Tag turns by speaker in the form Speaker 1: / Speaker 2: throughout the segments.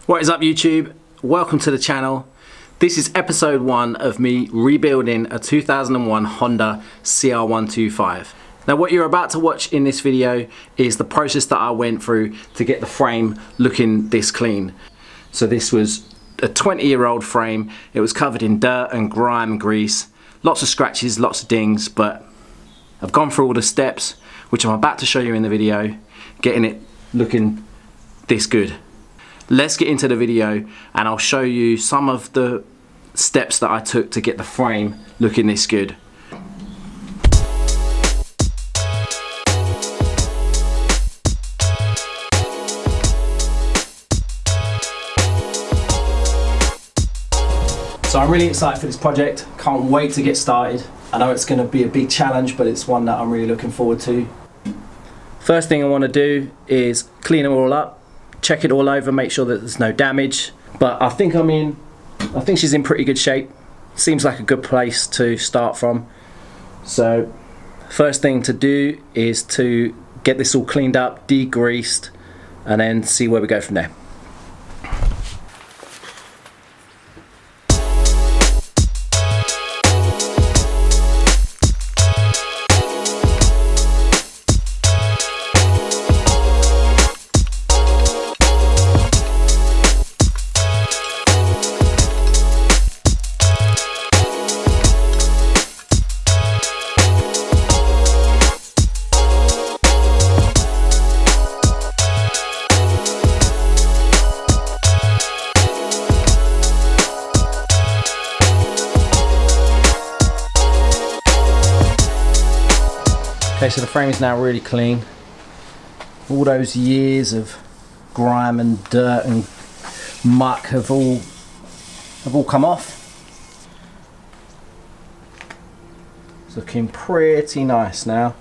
Speaker 1: What is up, YouTube? Welcome to the channel. This is episode 1 of me rebuilding a 2001 Honda CR125. Now what you're about to watch in this video is the process that I went through to get the frame looking this clean. So this was a 20-year-old frame. It was covered in dirt and grime and grease. Lots of scratches, lots of dings, but I've gone through all the steps, which I'm about to show you in the video, getting it looking this good. Let's get into the video and I'll show you some of the steps that I took to get the frame looking this good. So I'm really excited for this project. Can't wait to get started. I know it's going to be a big challenge, but it's one that I'm really looking forward to. First thing I want to do is clean it all up. Check it all over, make sure that there's no damage. But I think she's in pretty good shape. Seems like a good place to start from. So first thing to do is to get this all cleaned up, degreased, and then see where we go from there. Okay, so the frame is now really clean. All those years of grime and dirt and muck have all come off. It's looking pretty nice now.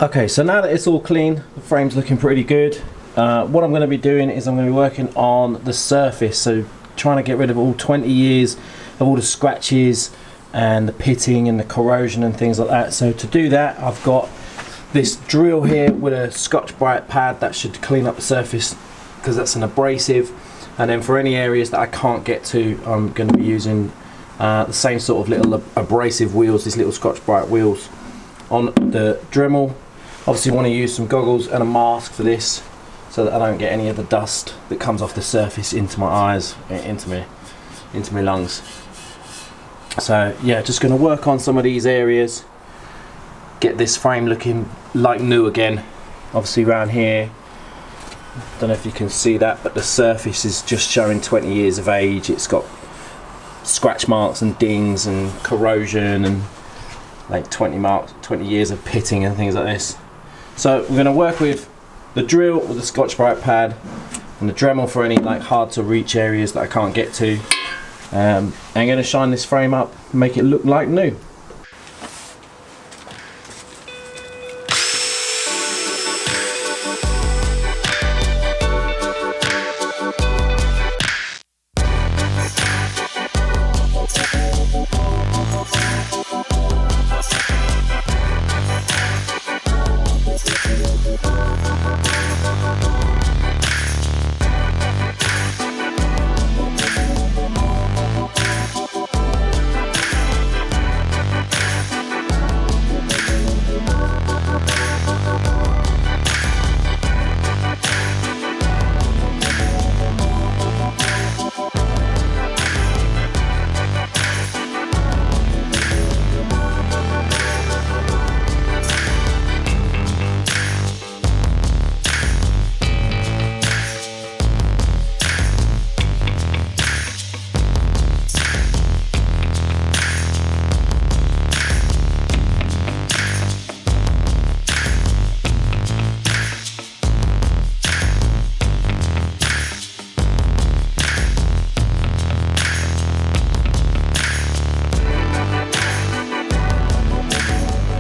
Speaker 1: Okay, so now that it's all clean, the frame's looking pretty good. What I'm going to be doing is I'm going to be working on the surface, so trying to get rid of all 20 years of all the scratches and the pitting and the corrosion and things like that. So to do that, I've got this drill here with a Scotch-Brite pad that should clean up the surface because that's an abrasive. And then for any areas that I can't get to, I'm going to be using the same sort of little abrasive wheels, these little Scotch-Brite wheels on the Dremel. Obviously want to use some goggles and a mask for this so that I don't get any of the dust that comes off the surface into my eyes, into my lungs. So yeah, just going to work on some of these areas, get this frame looking like new again. Obviously around here, don't know if you can see that, but the surface is just showing 20 years of age. It's got scratch marks and dings and corrosion and like 20 years of pitting and things like this. So we're going to work with the drill with the Scotch-Brite pad and the Dremel for any like hard to reach areas that I can't get to. I'm going to shine this frame up, make it look like new.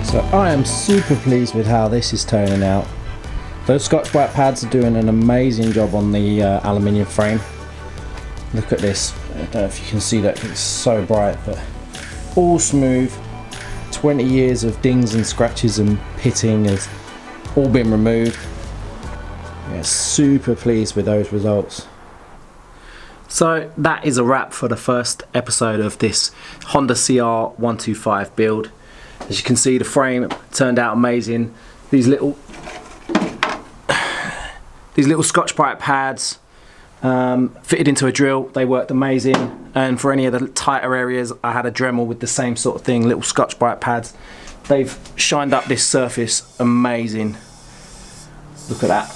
Speaker 1: So I am super pleased with how this is turning out. Those Scotch-Brite pads are doing an amazing job on the aluminium frame. Look at this. I don't know if you can see that, it's so bright, but all smooth. 20 years of dings and scratches and pitting has all been removed. Yeah, super pleased with those results. So that is a wrap for the first episode of this Honda CR125 build. As you can see, the frame turned out amazing. These little Scotch-Brite pads fitted into a drill, they worked amazing. And for any of the tighter areas, I had a Dremel with the same sort of thing, little Scotch-Brite pads. They've shined up this surface amazing. Look at that.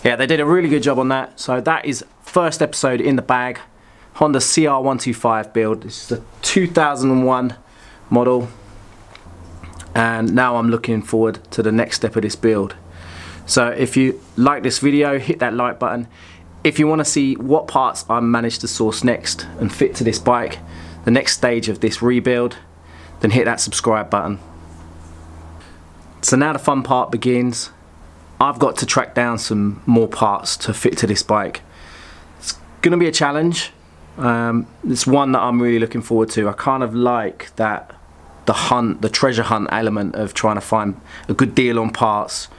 Speaker 1: Yeah, they did a really good job on that. So that is first episode in the bag. Honda CR125 build. This is a 2001 model. And now I'm looking forward to the next step of this build. So if you like this video, hit that like button. If you want to see what parts I managed to source next and fit to this bike, the next stage of this rebuild, then hit that subscribe button. So now the fun part begins. I've got to track down some more parts to fit to this bike. It's going to be a challenge. It's one that I'm really looking forward to. I kind of like that the treasure hunt element of trying to find a good deal on parts,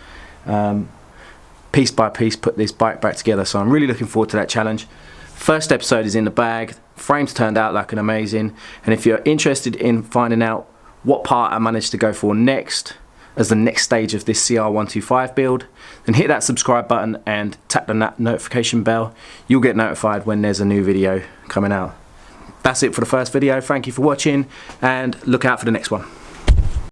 Speaker 1: piece by piece put this bike back together. So I'm really looking forward to that challenge. First episode is in the bag. Frames turned out like an amazing, and if you're interested in finding out what part I managed to go for next as the next stage of this CR125 build, then hit that subscribe button and tap the notification bell. You'll get notified when there's a new video coming out. That's it for the first video. Thank you for watching, and look out for the next one.